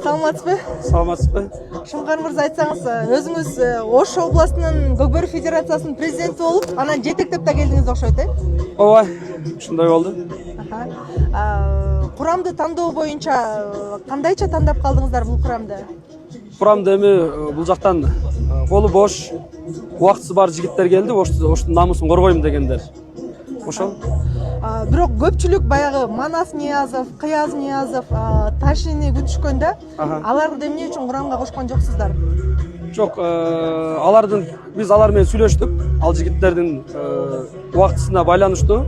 Саламатсызбы? Саламатсызбы? Шымгар мырза, айтсаңыз, өзүңүз Ош областынын Көкбөрү федерациясынын президенти болуп, анан жетектеп да келдиңиз окшойт, Ооба, ушундай болду. Курамды тандоо боюнча кандайча тандап калдыңыздар бул курамды? Курамда эми бул жактан колу бош, убактысы бар жигиттер келди, Оштун намысын коргойм дегендер. Ошол. Бирок көпчүлүк баягы Манас Ниязов, Кыяз Ниязов Ташини күтүшкөн да. Аларды эмне үчүн курамга кошкон жоксуздар? Жок, биз алар менен сүйлөштүк. Ал жигиттердин убактысына байланыштуу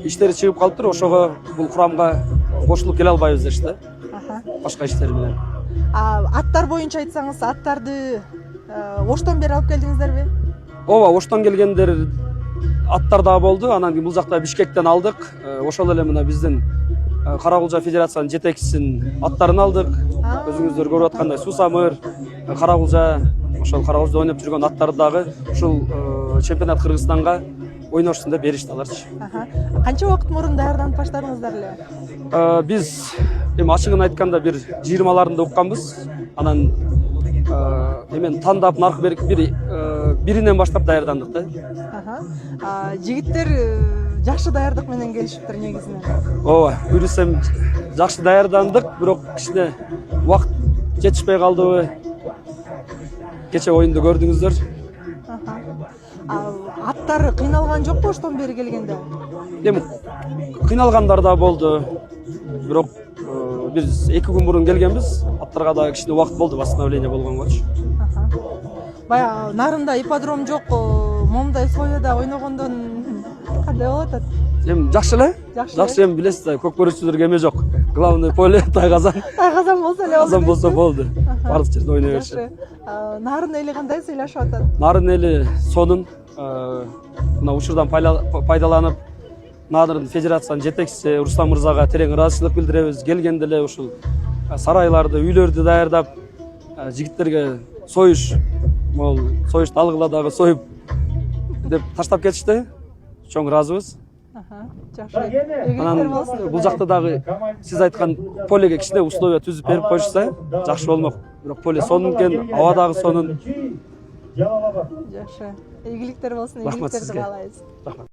иштери чыгып калыптыр. Ошого бул курамга кошулуп келе албайбыз дешти. Башка иштер менен. Аттар боюнча айтсаңыз, аттарды Оштон бери алып келдиңиздерби? Ооба, Оштон келгендер аттар да болду. Анан бул жакта Бишкектен алдык. Ошол эле мына биздин Каракулжа федерациянын жетекчисинин аттарын алдык. Өзүңүздөр көрүп аткандай Сусамыр, Каракулжа, ошол Каракулжада ойноп жүргөн аттарды дагы ушул чемпионат Кыргызстанга ойношсун деп беришти аларчы. Канча убакыт мурун даярданып баштадыңыздар эле? Биз эми ачыгын айтканда бир 20-ларында укканбыз. Анан эмен тандап наркы биринен баштап даярдандык да. Жигиттер жакшы даярдык менен келишиптир негизинен. Ооба, көрүсөм жакшы даярдандык, бирок кичине убакыт жетишпей калдыбы. Кече оюнду көрдүңүздөр. Аттар кыйналган жокпу Оштон бери келгенде? Эми кыйналгандар да болду. Бирок биз 2 күн мурун келгенбиз. Аттарга да кичине убакыт болду, восстановление болгонгочу. Баягы нарында ипподром жок, момундай сояда ойногондон кандай болот атат? Эми жакшы эле. Жакшы, эми билесиз да, көкбөрүчүлөргө эме жок. Главный поле Тайгазан. Тайгазан болсо эле болду. Тайгазан болсо болду. Бардык жерде ойной беришет. Нарын эли кандай сыйлашып атат? Нарын эли сонун мына учурдан пайдаланып, Нарын федерациянын жетекчиси Руслан мырзага терең ыраазычылык билдиребиз. Келгенде эле ушул сарайларды, үйлөрдү даярдап, жигиттерге союш, могул союшту алгыла дагы союп деп таштап кетишти. Чоң ыраазыбыз. Жакшы. Анан бул жакта дагы сиз айткан полеге кичине условия түзүп берип коюшса жакшы болмок. Бирок поле сонун экен, аба дагы сонун. Жакшы. Ийгиликтер болсун, ийгиликтерди каалайбыз.